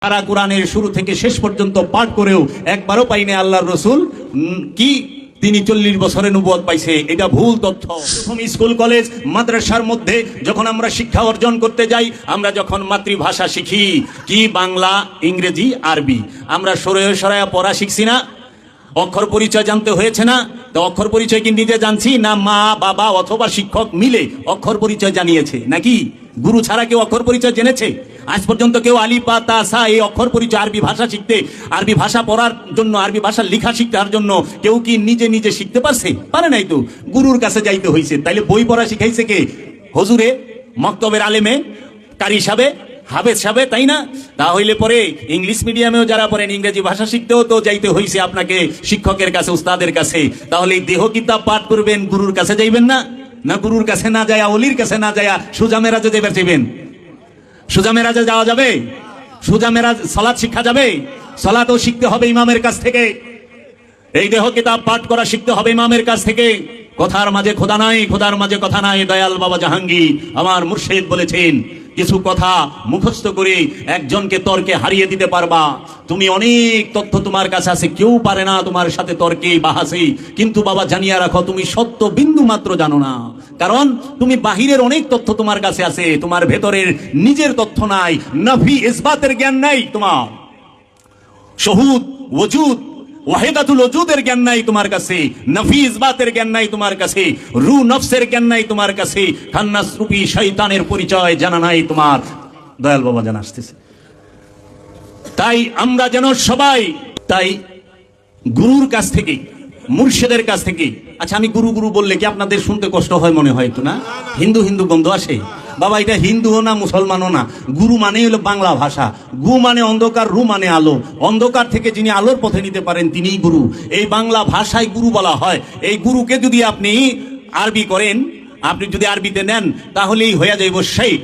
সারা কোরআনের শুরু থেকে শেষ পর্যন্ত পাঠ করেও একবারও পাইনি আল্লাহর রসুল কি তিনি 40 বছরে নবুয়ত পাইছে। এটা ভুল তথ্য। প্রথম স্কুল কলেজ মাদ্রাসার মধ্যে যখন আমরা শিক্ষা অর্জন করতে যাই, আমরা যখন মাতৃভাষা শিখি কি বাংলা, ইংরেজি, আরবি, আমরা সরায়া সরায়া পড়া শিখছি না? অক্ষর পরিচয় জানতে হয়েছে না? তো অক্ষর পরিচয় কি নিজে জানছি না মা বাবা অথবা শিক্ষক মিলে অক্ষর পরিচয় জানিয়েছে? নাকি গুরু ছাড়া কেউ অক্ষর পরিচয় জেনেছে? আজ পর্যন্ত কেউ আলিফ বা তা সা এই অক্ষর পরিচয় আরবি ভাষা শিখতে, আরবি ভাষা পড়ার জন্য, আরবি ভাষা লেখা শিখতে জন্য কেউ কি নিজে নিজে শিখতে পারছে? পারে নাই তো, গুরুর কাছে যাইতে হয়েছে। তাইলে বই পড়া শিখাইছে কে? হুজুরে, মক্তবের আলেমে, কারি সাহেবে, হাফেজ সাহেবে, তাই না? তাহলে পরে ইংলিশ মিডিয়ামেও যারা পড়েন ইংরেজি ভাষা শিখতেও তো যাইতে হয়েছে আপনাকে শিক্ষকের কাছে, উস্তাদের কাছে। তাহলে এই দেহ কিতাব পাঠ করবেন, গুরুর কাছে যাইবেন না? না গুরুর কাছে না যায়, অলির কাছে না যায় সোজা মেরাজে যাইবার চাইবেন? সোজা মেরাজে যাওয়া যাবে? সোজা মেরাজ সালাত শিক্ষা যাবে? সালাতও শিখতে হবে ইমামের কাছ থেকে। এই দেহ কিতাব পাঠ করা শিখতে হবে ইমামের কাছ থেকে। কথার মাঝে খোদা নাই, খোদার মাঝে কথা নাই। দয়াল বাবা জাহাঙ্গীর আমার মুর্শিদ বলেছেন, কিছু কথা মুখস্থ করে একজনকে তর্কে হারিয়ে দিতে পারবা। তুমি অনেক তথ্য তোমার কাছে আছে, কেউ পারে না তোমার সাথে তর্কে বাহাসে। কিন্তু বাবা জানিয়ে রাখো, তুমি সত্য বিন্দু মাত্র জানো না। কারণ তুমি বাহিরের অনেক তথ্য তোমার কাছে আছে, তোমার ভেতরের নিজের তথ্য নাই। নফি ইসবাতের জ্ঞান নাই তোমার, শহুদ ওজুদ ওয়াহিদাতুল ওজুদের জ্ঞান নাই তোমার কাছে, নফি ইসবাতের জ্ঞান নাই তোমার কাছে, রু নফসের জ্ঞান নাই তোমার কাছে, খান্নাস রূপী শয়তানের পরিচয় জানা নাই তোমার। দয়াল বাবা জানা আসতেছে। তাই আমরা যেন সবাই তাই গুরুর কাছ থেকে, মুর্শিদের কাছ থেকে। আচ্ছা, আমি গুরু গুরু বললে কি আপনাদের শুনতে কষ্ট হয় মনে হয় তো? না, হিন্দু হিন্দু গন্ধ আসে বাবা। এটা হিন্দুও না, মুসলমানও না। গুরু মানে হলো বাংলা ভাষা। গু মানে অন্ধকার, রু মানে আলো। অন্ধকার থেকে যিনি আলোর পথে নিতে পারেন তিনিই গুরু। এই বাংলা ভাষায় গুরু বলা হয়। এই গুরুকে যদি আপনি আরবি করেন, আপনি যদি আরবিতে নেন, তাহলেই হয়ে যাইব শেখ।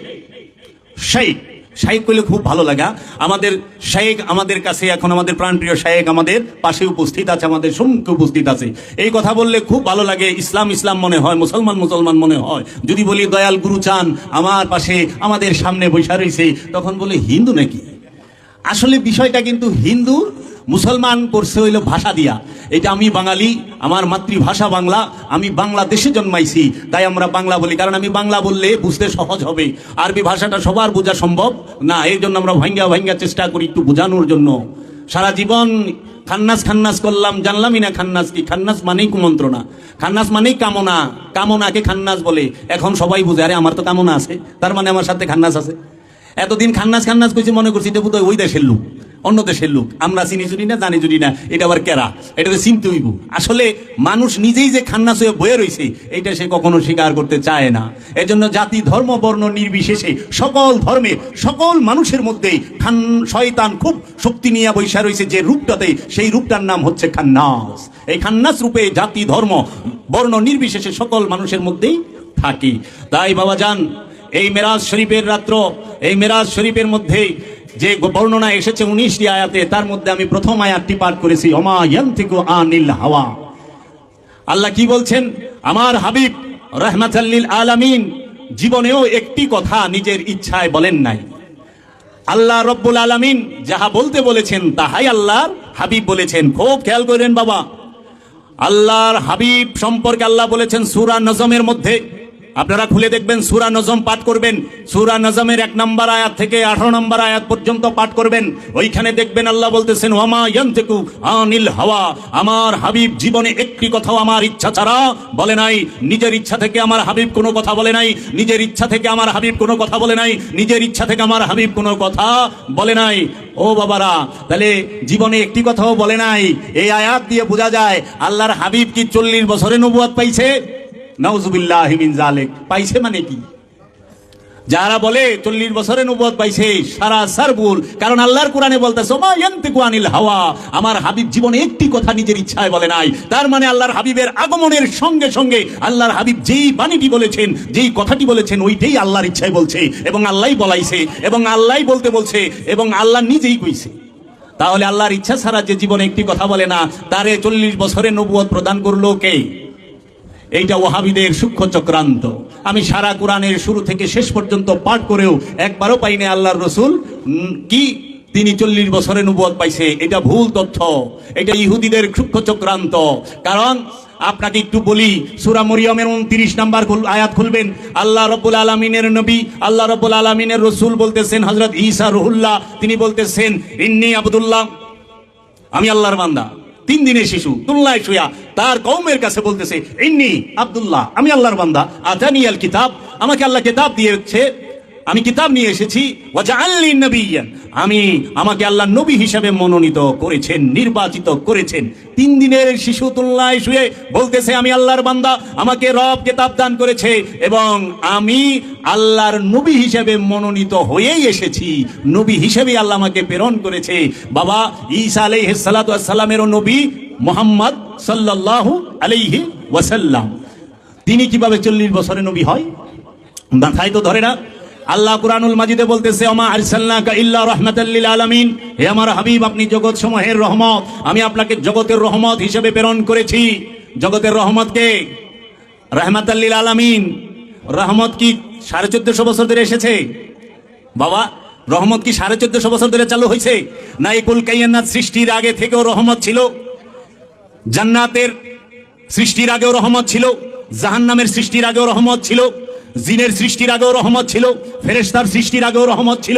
শেখ শাইখ কইলে খুব ভালো লাগা। আমাদের শাইখ আমাদের কাছে এখন, আমাদের প্রাণপ্রিয় শাইখ আমাদের পাশে উপস্থিত আছে, আমাদের সম্মুখে উপস্থিত আছে। এই কথা বললে খুব ভালো লাগে। ইসলাম ইসলাম মনে হয়, মুসলমান মুসলমান মনে হয়। যদি বলি দয়াল গুরু চান আমার পাশে, আমাদের সামনে বসে রয়েছে, তখন বলে হিন্দু নাকি? আসলে বিষয়টা কিন্তু হিন্দু মুসলমান করছে হইল ভাষা দিয়া। এটা আমি বাঙালি, আমার মাতৃভাষা বাংলা, আমি বাংলাদেশে জন্মাইছি, তাই আমরা বাংলা বলি। কারণ আমি বাংলা বললে বুঝতে সহজ হবে। আরবি ভাষাটা সবার বোঝা সম্ভব না, এই জন্য আমরা ভাঙ্গা ভাঙ্গা চেষ্টা করি একটু বোঝানোর জন্য। সারা জীবন খান্নাস খান্নাস করলাম, জানলামই না খান্নাস কি। খান্নাস মানেই কুমন্ত্রণা, খান্নাস মানেই কামনা। কামনাকে খান্নাস বলে। এখন সবাই বুঝে, আরে আমার তো কামনা আছে, তার মানে আমার সাথে খান্নাস আছে। এতদিন খান্নাস খান্নাস কইছি, মনে করছি এটা বোধহয় ওই দেশের লোক, অন্য দেশের লোক। আমরা চিনি জুনি না, জানি জুনি না, এটা আবার কেরা, এটা তো চিনতে হইব। আসলে মানুষ নিজেই যে খান্নাস হয়ে বয়ে রয়েছে, এইটা সে কখনো স্বীকার করতে চায় না। এজন্য জাতি ধর্ম বর্ণ নির্বিশেষে সকল ধর্মে সকল মানুষের মধ্যে শয়তান খুব শক্তি নিয়ে বৈশা রয়েছে যে রূপটাতে, সেই রূপটার নাম হচ্ছে খান্নাস। এই খান্নাস রূপে জাতি ধর্ম বর্ণ নির্বিশেষে সকল মানুষের মধ্যেই থাকি। তাই বাবা যান, এই মেরাজ শরীফের রাত্র, এই মেরাজ শরীফের মধ্যে যে বর্ণনা এসেছে 19টি আয়াতে, তার মধ্যে আমি প্রথম আয়াতটি পাঠ করেছি, ওমা ইয়ান্তিকু আনিল হাওয়া। আল্লাহ কি বলছেন? আমার হাবিব রাহমাতাল লিল আলামিন জীবনেও একটি কথা নিজের ইচ্ছায় বলেন নাই। আল্লাহ রব্বুল আলামিন যাহা বলতে বলেছেন তাহাই আল্লাহর হাবিব বলেছেন। খুব খেয়াল করেন বাবা, আল্লাহর হাবিব সম্পর্কে আল্লাহ বলেছেন সূরা নজমের মধ্যে। আপনারা খুলে দেখবেন, সূরা নজম পাঠ করবেন। সূরা নজমের 1 নম্বর আয়াত থেকে 18 নম্বর আয়াত পর্যন্ত পাঠ করবেন। ওইখানে দেখবেন আল্লাহ বলতেছেন, ওয়ামা ইয়ান্তিকু আনিল হাওয়া। আমার হাবিব জীবনে একটি কথাও আমার ইচ্ছা ছাড়া বলে নাই। নিজের ইচ্ছা থেকে আমার হাবিব কোনো কথা বলে নাই। নিজের ইচ্ছা থেকে আমার হাবিব কোনো কথা বলে নাই। নিজের ইচ্ছা থেকে আমার হাবিব কোনো কথা বলে নাই। ও বাবারা, তাহলে জীবনে একটি কথাও বলে নাই। এই আয়াত দিয়ে বোঝা যায় আল্লাহর হাবিব কি 40 বছরে নবুয়ত পাইছে? নাউজুবিল্লাহি মিন যালিক। পাইছে মানে কি? যারা বলে 40 বছরে নবুয়ত পাইছে, সারাসার ভুল। কারণ আল্লাহর কোরআনে বলতেছে, ওমা ইয়ান্তিকু আনিল হাওয়া। আমার হাবিব জীবনে একটি কথা নিজের ইচ্ছায় বলে নাই। তার মানে আল্লাহর হাবিবের আগমনের সঙ্গে সঙ্গে আল্লাহর হাবিব যেই বাণীটি বলেছেন, যেই কথাটি বলেছেন, ওইটাই আল্লাহর ইচ্ছায় বলছে, এবং আল্লাহই বলাইছে, এবং আল্লাহই বলতে বলছে, এবং আল্লাহ নিজেই কইছে। তাহলে আল্লাহর ইচ্ছা ছাড়া যে জীবনে একটি কথা বলে না, তারে 40 বছরে নবুয়ত প্রদান করলো কে? এইটা ওয়াহাবিদের সূক্ষ্ম চক্রান্ত। আমি সারা কোরআনের শুরু থেকে শেষ পর্যন্ত পাঠ করেও একবারও পাইনি আল্লাহর রসুল কি তিনি 40 বছরে নবুয়ত পাইছে, এটা ভুল তথ্য, এটা ইহুদিদের সূক্ষ্ম চক্রান্ত। কারণ আপনাকে একটু বলি, সূরা মরিয়মের 29 নম্বর আয়াত খুলবেন, আল্লাহ রাব্বুল আলামিনের নবী, আল্লাহ রাব্বুল আলামিনের রাসূল বলতেছেন, হযরত ঈসা রুহুল্লাহ, তিনি বলতেছেন ইন্নী আব্দুল্লাহ, আমি আল্লাহর বান্দা। 3 দিনের শিশু তুল্লায় শুয়া তার কওমের কাছে বলতেছে ইন্নী আব্দুল্লাহ, আমি আল্লাহর বান্দা, আতানিয়াল কিতাব, আমাকে আল্লাহ কিতাব দিয়েছে, আমি কিতাব নিয়ে এসেছি, ওয়াজআলনি নাবিয়্যান, আমাকে আল্লাহ নবী হিসেবে মনোনীত করেছেন, নির্বাচিত করেছেন। 3 দিনের শিশু তুল্লায় শুয়ে বলতেছে আমি আল্লাহর বান্দা, আমাকে রব কিতাব দান করেছে এবং আমি আল্লাহর নবী হিসেবে মনোনীত হয়েই এসেছি, নবী হিসেবে আল্লাহ আমাকে প্রেরণ করেছে। বাবা, ঈসা আলাইহিস সালাতু ওয়াস সালামেরও নবী মুহাম্মদ সাল্লাল্লাহু আলাইহি ওয়াসাল্লাম, তিনি কিভাবে 40 বছরে নবী হয়? মাথায় তো ধরে না। আল্লাহ কুরআনুল মাজিদে বলতেছে ওমা আরসালনাকা ইল্লা রাহমাতাল লিল আলামিন, হে আমার হাবিব, আপনি জগৎ সমূহের রহমত, আমি আপনাকে জগতের রহমত হিসেবে প্রেরণ করেছি। জগতের রহমতকে রাহমাতাল লিল আলামিন, রহমত কি 1450 বছর ধরে এসেছে? বাবা, রহমত কি 1450 বছর ধরে চালু হয়েছে? না, এই কুল কায়নাত সৃষ্টির আগে থেকেও রহমত ছিল, জান্নাতের সৃষ্টির আগেও রহমত ছিল, জাহান্নামের সৃষ্টির আগেও রহমত ছিল, জিনের সৃষ্টির আগেও রহমত ছিল, ফেরেশতার সৃষ্টির আগেও রহমত ছিল,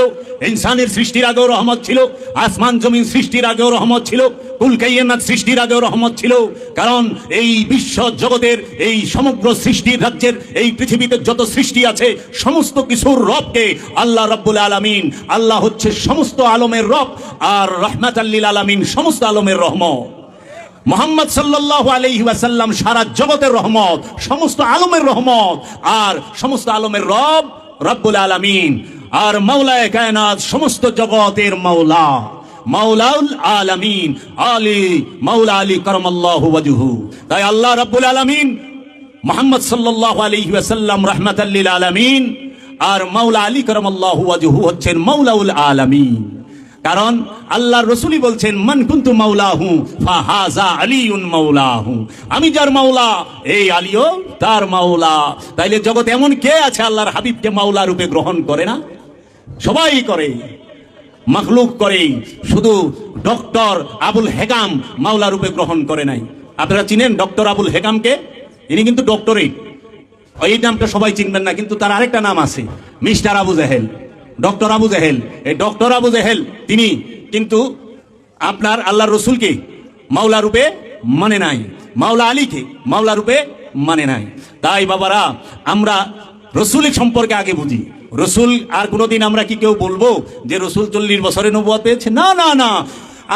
ইনসানের সৃষ্টির আগেও রহমত ছিল, আসমান জমিন সৃষ্টির আগেও রহমত ছিল, কুল কায়নাত সৃষ্টির আগেও রহমত ছিল। কারণ এই বিশ্ব জগতের, এই সমগ্র সৃষ্টির রাজ্যের, এই পৃথিবীতে যত সৃষ্টি আছে সমস্ত কিছুর রবকে আল্লাহ রাব্বুল আলামিন, আল্লাহ হচ্ছে সমস্ত আলমের রব, আর রাহমাতাল লিল আলামিন সমস্ত আলমের রহমত। মুহাম্মদ সাল্লাল্লাহু আলাইহি ওয়াসাল্লাম সারা জগতের রহমত, সমস্ত আলমের রহমত, আর সমস্ত আলমের রব রব্বুল আলামিন, আর মাওলায়ে কায়নাত সমস্ত জগতের মাওলা, মাওলাউল আলামিন, মাওলা আলী কারামাল্লাহু ওয়াজহু। তাই আল্লাহ রব্বুল আলামিন, মুহাম্মদ সাল্লাল্লাহু আলাইহি ওয়াসাল্লাম রাহমাতাল লিল আলামিন, আর মাওলা আলী কারামাল্লাহু ওয়াজহু হচ্ছেন মাওলাউল আলামিন। কারণ আল্লাহর রাসূলই বলছেন মান কুনতু মাওলাহু ফাহাযা আলিউন মাওলাহু, আমি যার মাওলা এই আলীও তার মাওলা। তাইলে জগতে এমন কে আছে আল্লাহর হাবিবকে মাওলা রূপে গ্রহণ করে না? সবাই করে, মাখলুক করে, শুধু ডক্টর আবুল হেকাম মাওলা রূপে গ্রহণ করে নাই। আপনারা চিনেন ডক্টর আবুল হেকামকে? ইনি কিন্তু ডক্টরেট, এই নামটা সবাই চিনবেন না, কিন্তু তার আরেকটা নাম আছে, মিস্টার আবু জাহেল, ডক্টর আবু জাহেল। এই ডক্টর আবু জাহেল তিনি কিন্তু আপনার আল্লাহর রসুলকে মাওলা রূপে মানে নাই, মাওলা আলীকে মাওলা রূপে মানে নাই। তাই বাবারা, আমরা রসুলের সম্পর্কে আগে বুঝি। রসুল আর কোনোদিন আমরা কি কেউ বলবো যে রসুল 40 বছরে নবুয়ত পেয়েছে? না না না,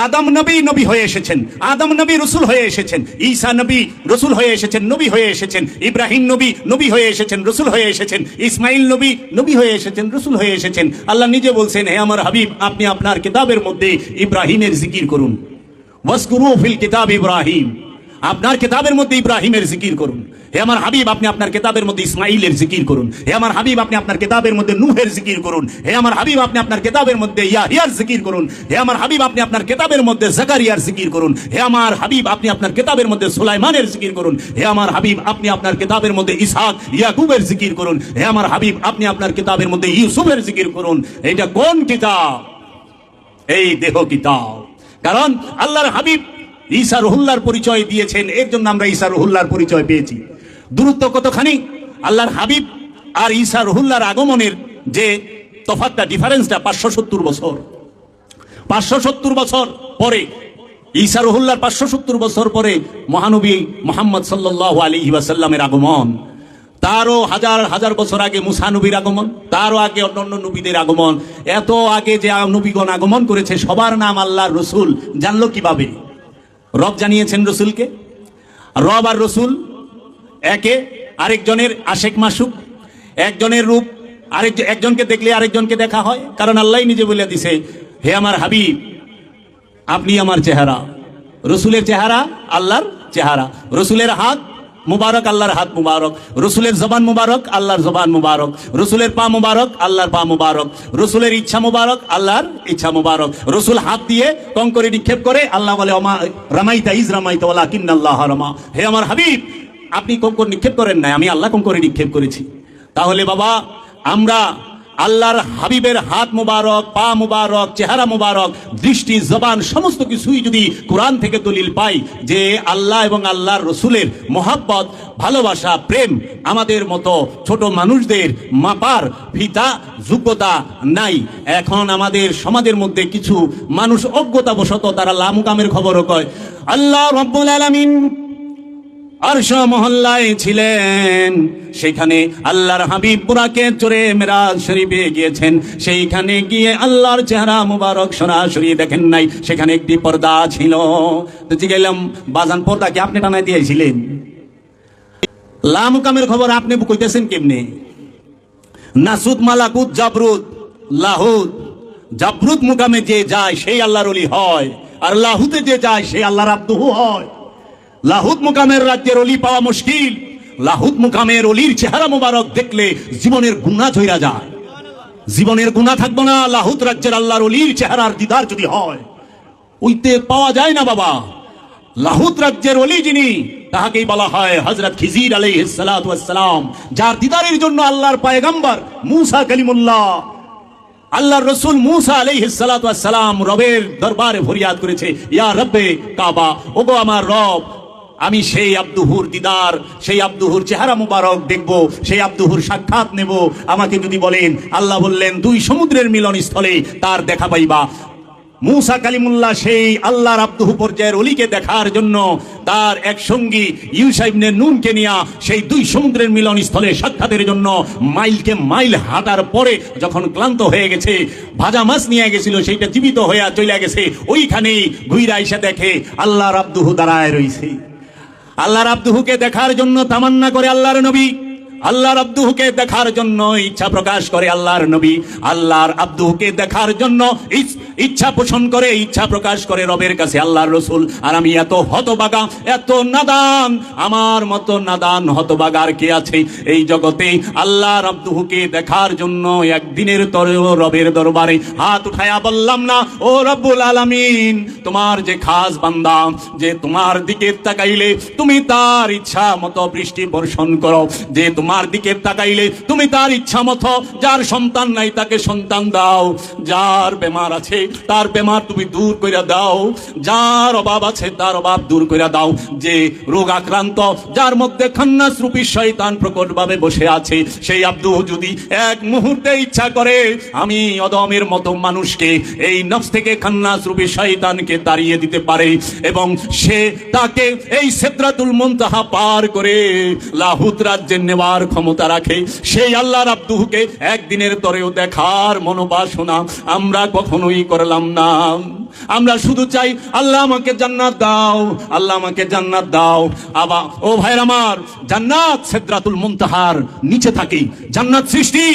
আদম নবী নবী হয়ে এসেছেন, আদম নবী রসুল হয়ে এসেছেন, ঈসা নবী রসুল হয়ে এসেছেন, নবী হয়ে এসেছেন, ইব্রাহিম নবী নবী হয়ে এসেছেন, রসুল হয়ে এসেছেন, ইসমাইল নবী নবী হয়ে এসেছেন, রসুল হয়ে এসেছেন। আল্লাহ নিজে বলছেন, হে আমার হাবিব, আপনি আপনার কিতাবের মধ্যে ইব্রাহিমের জিকির করুন, ওয়াজকুরু ফিল কিতাব ইব্রাহিম, আপনার কিতাবের মধ্যে ইব্রাহিমের জিকির করুন। হে আমার হাবিব, আপনি আপনার কিতাবের মধ্যে ইসমাইলের জিকির করুন। হে আমার হাবিব, আপনি আপনার কিতাবের মধ্যে নূহের জিকির করুন। হে আমার হাবিব, আপনি আপনার কিতাবের মধ্যে ইয়াহিয়ার জিকির করুন। হে আমার হাবিব, আপনি আপনার কিতাবের মধ্যে জাকারিয়ার জিকির করুন। হে আমার হাবিব, আপনি আপনার কিতাবের মধ্যে সুলাইমানের জিকির করুন। হে আমার হাবিব, আপনি আপনার কিতাবের মধ্যে ইসহাক ইয়াকুবের জিকির করুন। হে আমার হাবিব, আপনি আপনার কিতাবের মধ্যে ইউসুফের জিকির করুন। এটা কোন কিতাব? এই দেহ কিতাব। কারণ আল্লাহর হাবিব ঈসা রুহুল্লাহর পরিচয় দিয়েছেন, এর জন্য আমরা ঈসা রুহুল্লাহর পরিচয় পেয়েছি। দূরত্ব কতখানি আল্লাহর হাবিব আর ঈসা রুহুল্লাহর আগমনের যে তফাৎটা, ডিফারেন্সটা 570 বছর। 570 বছর পরে ঈসা রুহুল্লাহর 570 বছর পরে মহানবী মুহাম্মদ সাল্লাল্লাহু আলাইহি ওয়াসাল্লামের আগমন। তারও হাজার হাজার বছর আগে মুসা নবীর আগমন, তারও আগে অন্যান্য নবীদের আগমন। এত আগে যে নবীগণ আগমন করেছে, সবার নাম আল্লাহর রসুল জানলো কিভাবে? রব জানিয়েছেন রসুলকে। রব আর রসুল একে আরেকজনের আশেক মাসুক, একজনের রূপ একজনকে দেখলে আরেকজনকে দেখা হয়। কারণ আল্লাহ নিজে বলে দিছে, হে আমার হাবিব, আপনি আমার চেহারা। রসুলের চেহারা আল্লাহর চেহারা, রসুলের হাত মুবারক আল্লাহর হাত মুবারক, রসুলের জবান মুবারক আল্লাহর জবান মুবারক, রসুলের পা মুবারক আল্লাহর পা মুবারক, রসুলের ইচ্ছা মুবারক আল্লাহর ইচ্ছা মুবারক। রসুল হাত দিয়ে কঙ্করে নিক্ষেপ করে, আল্লাহ বলে ওমা রামাইতা ইজ রামাইতা ওয়ালাকিন্নাল্লাহ রামা। হে আমার হাবিব, আপনি কঙ্কর নিক্ষেপ করেন নাই, আমি আল্লাহ কঙ্করে নিক্ষেপ করেছি। তাহলে বাবা, আমরা আল্লাহর হাবিবের হাত মুবারক, পা মুবারক, চেহারা মুবারক, দৃষ্টি, জবান সমস্ত কিছুই যদি কোরআন থেকে দলিল পাই যে আল্লাহ এবং আল্লাহর রসুলের মহাব্বত, ভালোবাসা, প্রেম আমাদের মতো ছোট মানুষদের মাপার ফিতা যোগ্যতা নাই। এখন আমাদের সমাজের মধ্যে কিছু মানুষ অজ্ঞতাবশত তারা লামুকামের খবরও কয়। আল্লাহ রাব্বুল আলামিন আরশ মহল্লায় ছিলেন, সেখানে আল্লাহর হাবিব বুরাকে চড়ে মেরাজ শরীফে গিয়েছেন, সেইখানে গিয়ে আল্লাহর চেহারা মুবারক সরাসরি দেখেন নাই, সেখানে একটি পর্দা ছিল। তো জিজ্ঞাসলাম, বাজান পর্দা কি আপনি টানাই দিয়েছিলেন? লামুকামের খবর আপনি কইতেছেন কেমনে? নাসুদ, মালাকুত, জাবরুত, লাহুত, জাবরুত মুকামে যে যায় সেই আল্লাহর ওলি হয়, আর লাহুতে যে যায় সেই আল্লাহর আব্দুহু হয়। লাহুত মুকামের রাজ্যের অলি পাওয়া মুশকিল। লাহুত মুকামের অলির চেহারা মুবারক দেখলে জীবনের গুনাহ ঝইরা যায়, জীবনের গুনাহ থাকবো না। লাহুত রাজ্যের আল্লাহর অলির চেহারার দিদার যদি হয়, ওইতে পাওয়া যায় না বাবা। লাহুত রাজ্যের অলি যিনি, তাহাকেই বলা হয় হযরত খিজির আলাইহিস সালাতু ওয়াস সালাম, যার দিদারের জন্য আল্লাহর পয়গম্বর মুসা কালিমুল্লাহ, আল্লাহর রসুল মুসা আলাইহিস সালাতু ওয়াস সালাম রবের দরবারে ফরিয়াদ করেছে, ইয়া রব্বে কাবা, ওগো আমার রব, আমি সেই আব্দুহুর দিদার, সেই আব্দুহুর চেহারা মুবারক দেখব, সেই আব্দুহুর সাক্ষাৎ নেব, আমাকে যদি বলেন। আল্লাহ বললেন, দুই সমুদ্রের মিলন স্থলে তার দেখা পাইবা। মুসা কালিমুল্লাহ সেই আল্লাহর আব্দুহু পর্যায়ের অলিকে দেখার জন্য তার এক সঙ্গী ইউসা ইবনে নুনকে নিয়ে সেই দুই সমুদ্রের মিলন স্থলে সাক্ষাতের জন্য মাইলকে মাইল হাঁটার পরে যখন ক্লান্ত হয়ে গেছে, ভাজা মাছ নিয়ে গেছিল, সেইটা জীবিত হয়ে চলে গেছে, ওইখানেই ঘুইরা এসে দেখে আল্লাহর আব্দুহু দাঁড়ায় রইছে। আল্লাহর আব্দুহুকে দেখার জন্য তামান্না করে আল্লাহর নবী, আল্লাহর আব্দুহুকে দেখার জন্য ইচ্ছা প্রকাশ করে আল্লাহর নবী, আল্লাহর আব্দুহুকে দেখার জন্য ইচ্ছা পোষণ করে, ইচ্ছা প্রকাশ করে রবের কাছে আল্লাহর রসুল। আর আমি এত হতবাগা, এত নাদান, আমার মতো নাদান হতবাগার কে আছে এই জগতে? আল্লাহর আব্দুহুকে দেখার জন্য একদিনের তরেও রবের দরবারে হাত উঠায়া বললাম না, ও রব্বুল আলামিন, তোমার যে খাস বান্দা, যে তোমার দিকে তাকাইলে তুমি তার ইচ্ছা মতো বৃষ্টি বর্ষণ করো, যে তোমার দিকে তাকাইলে তুমি তার ইচ্ছা মতো, যার সন্তান নাই তাকে সন্তান দাও, যার বেমার আছে তার বেমার তুমি দূর করে দাও, যার অভাব আছে তার অভাব দূর করে দাও, যে রোগ আক্রান্ত, যার মধ্যে খান্নাস রূপী শয়তান প্রকটভাবে বসে আছে, সেই আব্দুহু যদি এক মুহূর্তে ইচ্ছা করে আমি অদমের মতো মানুষকে এই নফস থেকে খান্নাস রূপী শয়তানকে তাড়িয়ে দিতে পারে, এবং সে তাকে এই সিদরাতুল মুনতাহা পার করে লাহুত রাজ্যে নেওয়ার ক্ষমতা রাখে, সেই আল্লাহর আব্দুহুকে একদিনের তরেও দেখার মনোবাসনা আমরা কখনোই করলাম না। আমরা শুধু চাই আল্লাহ আমাকে জান্নাত দাও, আল্লাহ আমাকে জান্নাত দাও। আবার ও ভাইরা আমার, জান্নাত সিদরাতুল মুনতাহার নিচে থাকে, জান্নাত সৃষ্টি,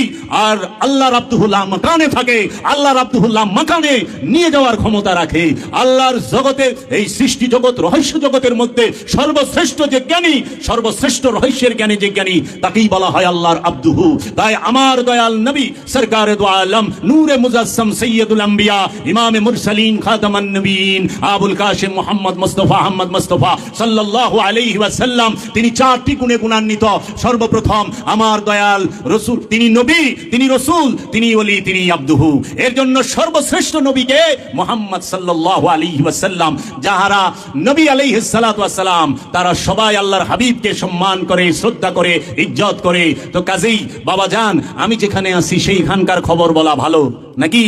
আর আল্লাহর আব্দুহুল্লাহ মাকানে থাকে, আল্লাহর আব্দুহুল্লাহ মাকানে নিয়ে যাওয়ার ক্ষমতা রাখে। আল্লাহর জগতে, এই সৃষ্টি জগৎ, রহস্য জগতের মধ্যে সর্বশ্রেষ্ঠ যে জ্ঞানী, সর্বশ্রেষ্ঠ রহস্যের জ্ঞানী যে জ্ঞানী, তাকেই বলা হয় আল্লাহর আব্দুহু। তাই আমার দয়াল নবী সরকারে দু আলম, নূরে মুজাসসাম, সৈয়দুল আম্বিয়া, ইমামে মুরসালিন, খাতামান নবীন, আবুল কাসিম মুহাম্মদ মুস্তাফা আহমদ মুস্তাফা সাল্লাল্লাহু আলাইহি ওয়াসাল্লাম, তিনি চারটি গুণে গুণান্বিত। সর্বপ্রথম আমার দয়াল রসুল, তিনি নবী, তিনি রসুল, তিনি ওলি, তিনি আব্দুহু। এর জন্য সর্বশ্রেষ্ঠ নবীকে মুহাম্মদ সাল্লাল্লাহু আলাইহি ওয়াসাল্লাম। যাহারা নবী আলাইহিস সালাতু ওয়াস সালাম, তারা সবাই আল্লাহর হাবিবকে সম্মান করে, শ্রদ্ধা করে, ইজ্জত করে। তো কাজেই বাবা জান, আমি যেখানে আছি সেইখানকার খবর বলা ভালো নাকি?